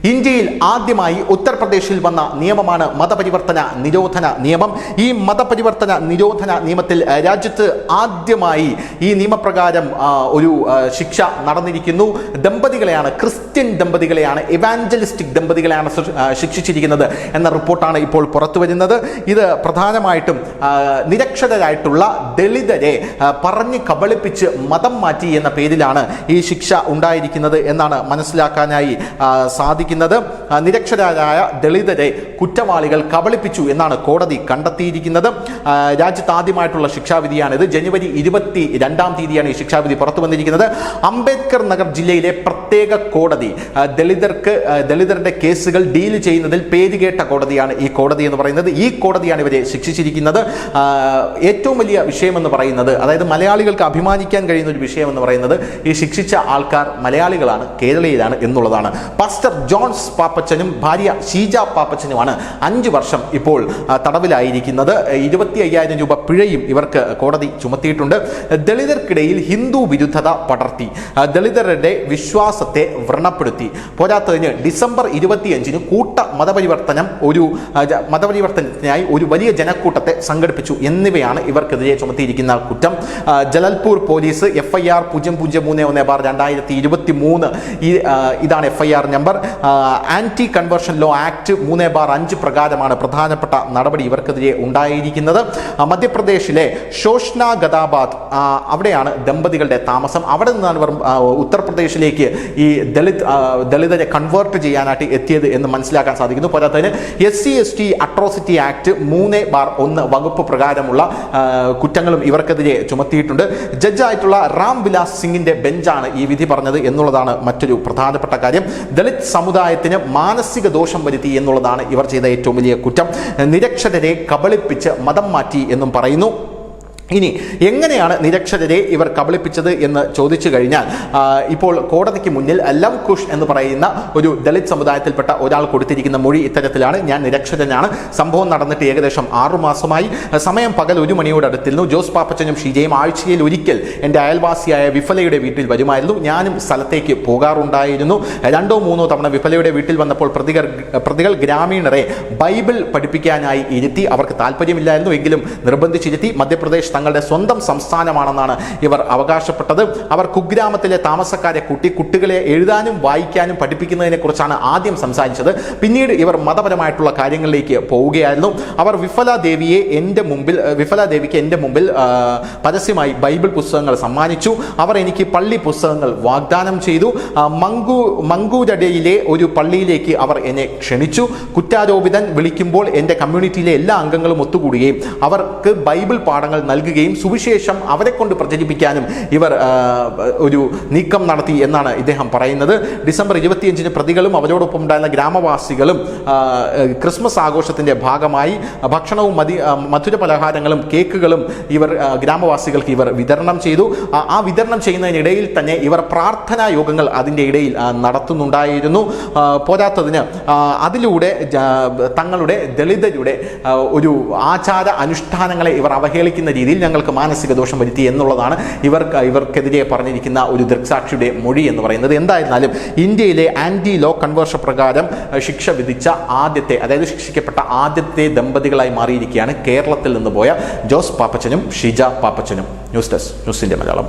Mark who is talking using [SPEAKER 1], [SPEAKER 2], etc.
[SPEAKER 1] ഇന്ത്യയിൽ ആദ്യമായി ഉത്തർപ്രദേശിൽ വന്ന നിയമമാണ് മതപരിവർത്തന നിരോധന നിയമം. ഈ മതപരിവർത്തന നിരോധന നിയമത്തിൽ രാജ്യത്ത് ആദ്യമായി ഈ നിയമപ്രകാരം ഒരു ശിക്ഷ നടന്നിരിക്കുന്നു. ദമ്പതികളെയാണ്, ക്രിസ്ത്യൻ ദമ്പതികളെയാണ്, ഇവാഞ്ചലിസ്റ്റിക് ദമ്പതികളെയാണ് ശിക്ഷിച്ചിരിക്കുന്നത് എന്ന റിപ്പോർട്ടാണ് ഇപ്പോൾ പുറത്തു വരുന്നത്. ഇത് പ്രധാനമായിട്ടും നിരക്ഷരരായിട്ടുള്ള ദളിതരെ പറഞ്ഞ് കബളിപ്പിച്ച് മതം മാറ്റി എന്ന പേരിലാണ് ഈ ശിക്ഷ ഉണ്ടായിരിക്കുന്നത് എന്നാണ് മനസ്സിലാക്കാനായി സാധിക്കുന്നത്. നിരക്ഷരരായ ദളിതരെ കുറ്റവാളികൾ കബളിപ്പിച്ചു എന്നാണ് കോടതി കണ്ടെത്തിയിരിക്കുന്നത്. രാജ്യത്ത് ആദ്യമായിട്ടുള്ള ശിക്ഷാവിധിയാണിത്. ജനുവരി 22 ഈ ശിക്ഷാവിധി പുറത്തു വന്നിരിക്കുന്നത്. അംബേദ്കർ നഗർ ജില്ലയിലെ പ്രത്യേക കോടതി ദളിതരുടെ കേസുകൾ ഡീൽ ചെയ്യുന്നതിൽ പേരുകേട്ട കോടതിയാണ് ഈ കോടതി എന്ന് പറയുന്നത്. ഈ കോടതിയാണ് ഇവരെ ശിക്ഷിച്ചിരിക്കുന്നത്. ഏറ്റവും വലിയ വിഷയമെന്ന് പറയുന്നത്, അതായത് മലയാളികൾക്ക് അഭിമാനിക്കാൻ കഴിയുന്ന ഒരു വിഷയം എന്ന് പറയുന്നത്, ഈ ശിക്ഷിച്ച ആൾക്കാർ മലയാളികളാണ്, കേരളീയരാണ് എന്നുള്ളതാണ്. പാസ്റ്റർ ജോൺസ് പാപ്പച്ചനും ഭാര്യ ഷീജ പാപ്പച്ചനുമാണ് 5 വർഷം ഇപ്പോൾ തടവിലായിരിക്കുന്നത്. 25,000 രൂപ പിഴയും ഇവർക്ക് കോടതി ചുമത്തിയിട്ടുണ്ട്. ദളിതർക്കിടയിൽ ഹിന്ദു വിരുദ്ധത പടർത്തി, ദളിതരുടെ വിശ്വാസത്തെ വ്രണപ്പെടുത്തി, പോരാത്തതിന് ഡിസംബർ 25 കൂട്ട മതപരിവർത്തനത്തിനായി ഒരു വലിയ ജനക്കൂട്ടത്തെ സംഘടിപ്പിച്ചു എന്നിവയാണ് ഇവർക്കെതിരെ ചുമത്തിയിരിക്കുന്ന കുറ്റം. ജലൽപൂർ പോലീസ് FIR 0001/2023 ഇതാണ് FIR number. Anti conversion law act 3/5 പ്രകാരമാണ് പ്രധാനപ്പെട്ട നടപടി ഇവർക്കെതിരെ ഉണ്ടായിരിക്കുന്നത്. മധ്യപ്രദേശിലെ ഷോഷ്ന ഗദാബാദ്, അവിടെയാണ് ദമ്പതികളുടെ താമസം. അവിടെ നിന്നാണ് ഇവർ ഉത്തർപ്രദേശിലേക്ക് ഈ ദളിതരെ കൺവേർട്ട് ചെയ്യാനായിട്ട് എത്തിയത് എന്ന് മനസ്സിലാക്കാൻ സാധിക്കുന്നു. പോരാത്തതിന് SC/ST അട്രോസിറ്റി ആക്ട് 3/1 വകുപ്പ് പ്രകാരമുള്ള കുറ്റങ്ങളും ഇവർക്കെതിരെ ചുമത്തിയിട്ടുണ്ട്. ജഡ്ജായിട്ടുള്ള റാം വിലാസ് സിംഗിന്റെ ബെഞ്ചാണ് ഈ വിധി പറഞ്ഞത് എന്നുള്ളതാണ് മറ്റൊരു പ്രധാനപ്പെട്ട കാര്യം. ദളിത് സമുദായത്തിന് മാനസിക ദോഷം വരുത്തി എന്നുള്ളതാണ് ഇവർ ചെയ്ത ഏറ്റവും വലിയ കുറ്റം. നിരക്ഷരരെ കബളിപ്പിച്ച് മതം മാറ്റി എന്നും പറയുന്നു. ഇനി എങ്ങനെയാണ് നിരക്ഷരരെ ഇവർ കബളിപ്പിച്ചത് എന്ന് ചോദിച്ചു കഴിഞ്ഞാൽ, ഇപ്പോൾ കോടതിക്ക് മുന്നിൽ ലവ് കുഷ് എന്ന് പറയുന്ന ഒരു ദളിത് സമുദായത്തിൽപ്പെട്ട ഒരാൾ കൊടുത്തിരിക്കുന്ന മൊഴി ഇത്തരത്തിലാണ്: ഞാൻ നിരക്ഷരനാണ്, സംഭവം നടന്നിട്ട് ഏകദേശം 6 മാസമായി, സമയം പകൽ 1 മണിയോട് അടുത്തിരുന്നു, ജോസ് പാപ്പച്ചനും ഷീജയും ആഴ്ചയിൽ ഒരിക്കൽ എൻ്റെ അയൽവാസിയായ വിഫലയുടെ വീട്ടിൽ വരുമായിരുന്നു, ഞാനും സ്ഥലത്തേക്ക് പോകാറുണ്ടായിരുന്നു. 2-3 തവണ വിഫലയുടെ വീട്ടിൽ വന്നപ്പോൾ പ്രതികൾ ഗ്രാമീണരെ ബൈബിൾ പഠിപ്പിക്കാനായി ഇരുത്തി. അവർക്ക് താല്പര്യമില്ലായിരുന്നു, എങ്കിലും നിർബന്ധിച്ചിരുത്തി. മധ്യപ്രദേശ് തങ്ങളുടെ സ്വന്തം സംസ്ഥാനമാണെന്നാണ് ഇവർ അവകാശപ്പെട്ടത്. അവർ കുഗ്രാമത്തിലെ താമസക്കാരെ കൂട്ടി കുട്ടികളെ എഴുതാനും വായിക്കാനും പഠിപ്പിക്കുന്നതിനെ കുറിച്ചാണ് ആദ്യം സംസാരിച്ചത്. പിന്നീട് ഇവർ മതപരമായിട്ടുള്ള കാര്യങ്ങളിലേക്ക് പോവുകയായിരുന്നു. അവർ വിഫല ദേവിക്ക് എൻ്റെ മുമ്പിൽ പരസ്യമായി ബൈബിൾ പുസ്തകങ്ങൾ സമ്മാനിച്ചു. അവർ എനിക്ക് പള്ളി പുസ്തകങ്ങൾ വാഗ്ദാനം ചെയ്തു. മങ്കൂരടയിലെ ഒരു പള്ളിയിലേക്ക് അവർ എന്നെ ക്ഷണിച്ചു. കുറ്റാരോപിതൻ വിളിക്കുമ്പോൾ എൻ്റെ കമ്മ്യൂണിറ്റിയിലെ എല്ലാ അംഗങ്ങളും ഒത്തുകൂടുകയും അവർക്ക് ബൈബിൾ പാഠങ്ങൾ നൽകുകയും സുവിശേഷം അവരെ കൊണ്ട് പ്രചരിപ്പിക്കാനും ഇവർ ഒരു നീക്കം നടത്തി എന്നാണ് ഇദ്ദേഹം പറയുന്നത്. ഡിസംബർ 25 പ്രതികളും അവരോടൊപ്പം ഉണ്ടായിരുന്ന ഗ്രാമവാസികളും ക്രിസ്മസ് ആഘോഷത്തിന്റെ ഭാഗമായി ഭക്ഷണവും മധുര പലഹാരങ്ങളും കേക്കുകളും ഗ്രാമവാസികൾക്ക് ഇവർ വിതരണം ചെയ്തു. ആ വിതരണം ചെയ്യുന്നതിനിടയിൽ തന്നെ ഇവർ പ്രാർത്ഥനാ യോഗങ്ങൾ അതിൻ്റെ ഇടയിൽ നടത്തുന്നുണ്ടായിരുന്നു. പോരാത്തതിന് അതിലൂടെ തങ്ങളുടെ ദളിതരുടെ ഒരു ആചാര അനുഷ്ഠാനങ്ങളെ ഇവർ അവഹേളിക്കുന്ന രീതിയിൽ ഞങ്ങൾക്ക് മാനസിക ദോഷം വരുത്തി എന്നുള്ളതാണ് ഇവർക്കെതിരെ പറഞ്ഞിരിക്കുന്ന ഒരു ദൃക്സാക്ഷിയുടെ മൊഴി എന്ന് പറയുന്നത്. എന്തായിരുന്നാലും ഇന്ത്യയിലെ ആന്റി ലോ കൺവേർഷൻ പ്രകാരം ശിക്ഷ വിധിച്ച ശിക്ഷിക്കപ്പെട്ട ആദ്യത്തെ ദമ്പതികളായി മാറിയിരിക്കുകയാണ് കേരളത്തിൽ നിന്ന് പോയ ജോസ് പാപ്പച്ചനും ഷീജ പാപ്പച്ചനും. News desk, news India Malayalam.